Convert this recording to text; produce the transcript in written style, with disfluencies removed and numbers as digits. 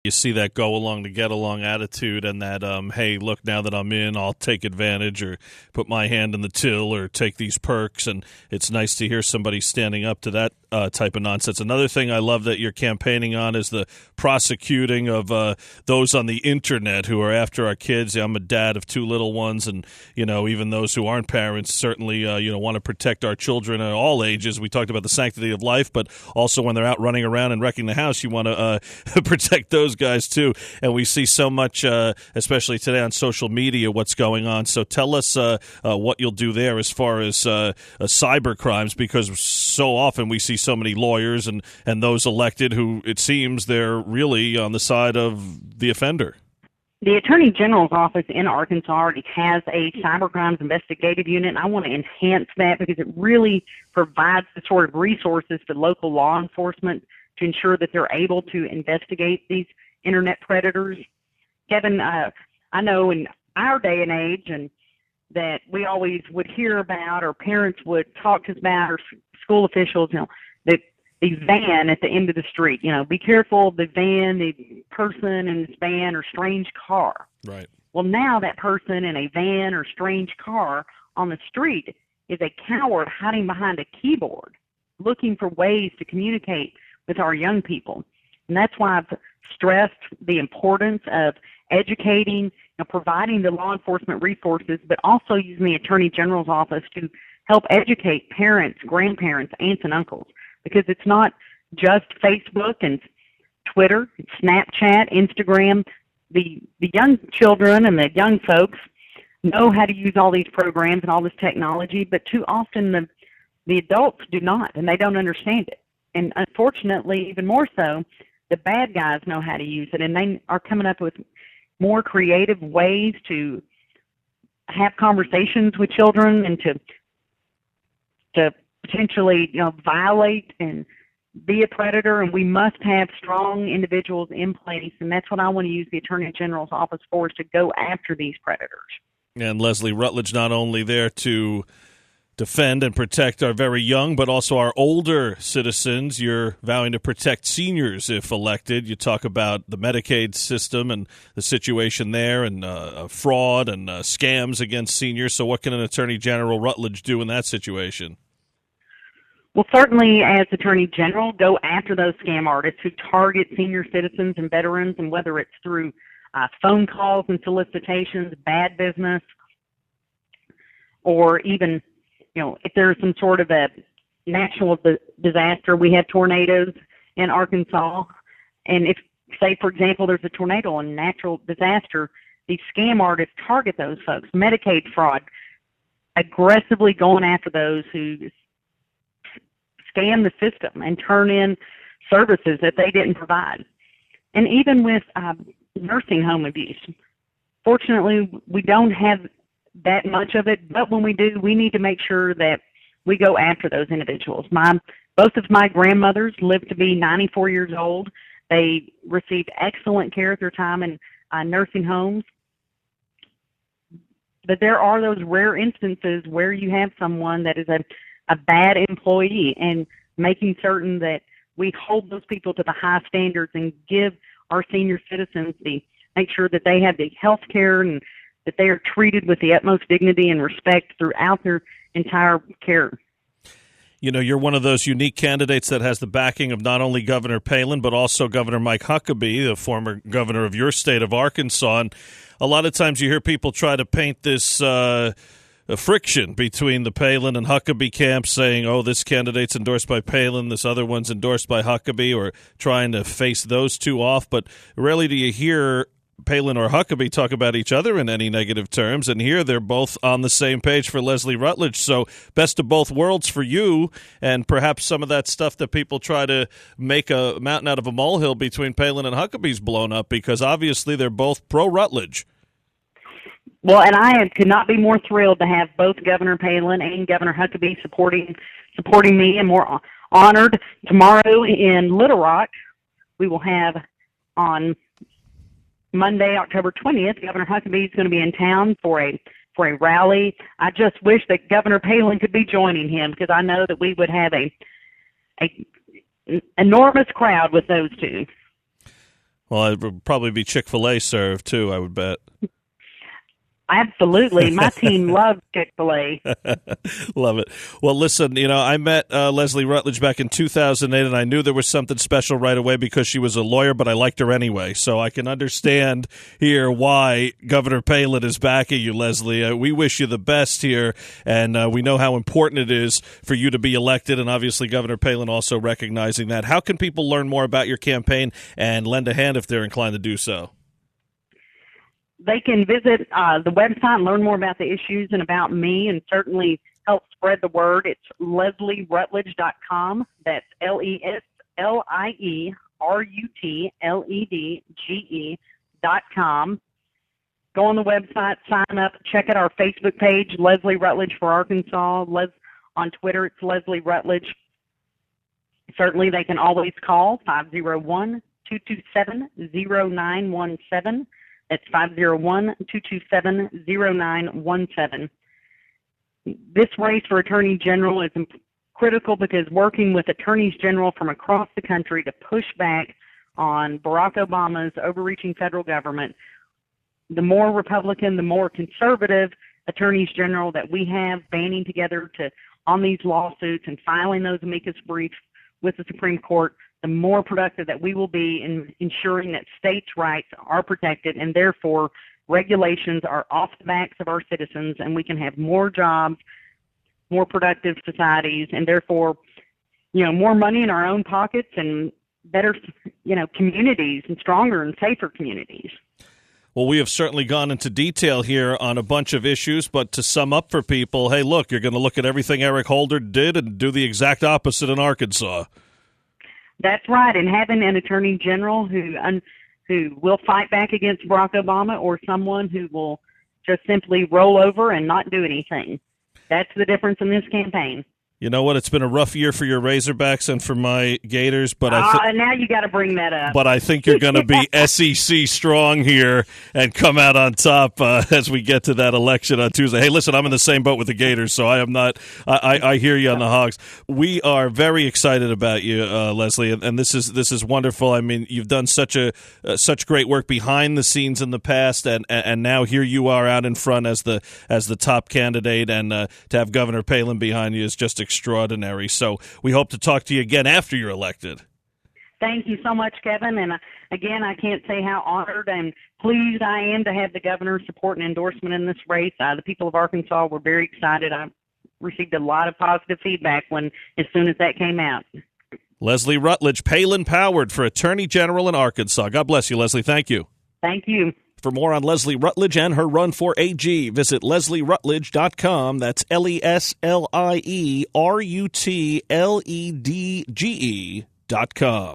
You see that go along to get along attitude, and that hey, look, now that I'm in, I'll take advantage or put my hand in the till or take these perks. And it's nice to hear somebody standing up to that type of nonsense. Another thing I love that you're campaigning on is the prosecuting of those on the internet who are after our kids. I'm a dad of two little ones, and even those who aren't parents certainly want to protect our children at all ages. We talked about the sanctity of life, but also when they're out running around and wrecking the house, you want to protect those guys too. And we see so much, especially today on social media, what's going on. So tell us what you'll do there as far as cyber crimes, because so often we see so many lawyers and those elected who, it seems, they're really on the side of the offender. The Attorney General's office in Arkansas already has a cyber crimes investigative unit, and I want to enhance that because it really provides the sort of resources to local law enforcement to ensure that they're able to investigate these internet predators. Kevin, I know in our day and age, and that we always would hear about, or parents would talk to us about, or school officials, that the van at the end of the street, be careful of the van, the person in this van or strange car. Right. Well, now that person in a van or strange car on the street is a coward hiding behind a keyboard, looking for ways to communicate with our young people. And that's why I've stressed the importance of educating and providing the law enforcement resources, but also using the Attorney General's office to help educate parents, grandparents, aunts, and uncles, because it's not just Facebook and Twitter, it's Snapchat, Instagram. The young children and the young folks know how to use all these programs and all this technology, but too often the adults do not, and they don't understand it. And unfortunately, even more so, the bad guys know how to use it, and they are coming up with more creative ways to have conversations with children and to potentially, violate and be a predator. And we must have strong individuals in place, and that's what I want to use the Attorney General's office for, is to go after these predators. And Leslie Rutledge, not only there to defend and protect our very young, but also our older citizens. You're vowing to protect seniors if elected. You talk about the Medicaid system and the situation there, and fraud and scams against seniors. So what can an Attorney General Rutledge do in that situation? Well, certainly as Attorney General, go after those scam artists who target senior citizens and veterans, and whether it's through phone calls and solicitations, bad business, or even if there's some sort of a natural disaster. We have tornadoes in Arkansas, and if, say, for example, there's a tornado and natural disaster, these scam artists target those folks. Medicaid fraud, aggressively going after those who scam the system and turn in services that they didn't provide. And even with nursing home abuse, fortunately, we don't have that much of it, but when we do, we need to make sure that we go after those individuals. Both of my grandmothers lived to be 94 years old. They received excellent care at their time in nursing homes. But there are those rare instances where you have someone that is a bad employee, and making certain that we hold those people to the high standards and give our senior citizens make sure that they have the health care and that they are treated with the utmost dignity and respect throughout their entire care. You're one of those unique candidates that has the backing of not only Governor Palin, but also Governor Mike Huckabee, the former governor of your state of Arkansas. And a lot of times you hear people try to paint this friction between the Palin and Huckabee camps, saying, oh, this candidate's endorsed by Palin, this other one's endorsed by Huckabee, or trying to face those two off. But rarely do you hear Palin or Huckabee talk about each other in any negative terms, and here they're both on the same page for Leslie Rutledge. So best of both worlds for you, and perhaps some of that stuff that people try to make a mountain out of a molehill between Palin and Huckabee's blown up, because obviously they're both pro-Rutledge. Well, and I could not be more thrilled to have both Governor Palin and Governor Huckabee supporting me, and more honored. Tomorrow in Little Rock, we will have on Monday, October 20th, Governor Huckabee is going to be in town for a rally. I just wish that Governor Palin could be joining him, because I know that we would have a enormous crowd with those two. Well, it would probably be Chick-fil-A served, too, I would bet. Absolutely. My team loves Chick-fil-A. Love it. Well, listen, I met Leslie Rutledge back in 2008, and I knew there was something special right away because she was a lawyer, but I liked her anyway. So I can understand here why Governor Palin is backing you, Leslie. We wish you the best here, and we know how important it is for you to be elected, and obviously Governor Palin also recognizing that. How can people learn more about your campaign and lend a hand if they're inclined to do so? They can visit the website and learn more about the issues and about me, and certainly help spread the word. It's LeslieRutledge.com. That's LeslieRutledge.com. Go on the website, sign up, check out our Facebook page, Leslie Rutledge for Arkansas. On Twitter, it's Leslie Rutledge. Certainly, they can always call 501-227-0917. That's 501-227-0917. This race for Attorney General is critical because working with attorneys general from across the country to push back on Barack Obama's overreaching federal government, the more Republican, the more conservative attorneys general that we have banding together on these lawsuits and filing those amicus briefs with the Supreme Court, the more productive that we will be in ensuring that states' rights are protected and therefore regulations are off the backs of our citizens and we can have more jobs, more productive societies, and therefore, more money in our own pockets and better, communities and stronger and safer communities. Well, we have certainly gone into detail here on a bunch of issues, but to sum up for people, hey, look, you're going to look at everything Eric Holder did and do the exact opposite in Arkansas. That's right, and having an attorney general who will fight back against Barack Obama or someone who will just simply roll over and not do anything. That's the difference in this campaign. You know what? It's been a rough year for your Razorbacks and for my Gators, but now you got to bring that up. But I think you're going to be SEC strong here and come out on top as we get to that election on Tuesday. Hey, listen, I'm in the same boat with the Gators, so I am not. I hear you on the Hogs. We are very excited about you, Leslie, and this is wonderful. I mean, you've done such great work behind the scenes in the past, and now here you are out in front as the top candidate, and to have Governor Palin behind you is just extraordinary. So we hope to talk to you again after you're elected. Thank you so much, Kevin. And again, I can't say how honored and pleased I am to have the governor's support and endorsement in this race. The people of Arkansas were very excited. I received a lot of positive feedback as soon as that came out. Leslie Rutledge, Palin powered for Attorney General in Arkansas. God bless you, Leslie. Thank you. Thank you. For more on Leslie Rutledge and her run for AG, visit LeslieRutledge.com. That's LeslieRutledge.com.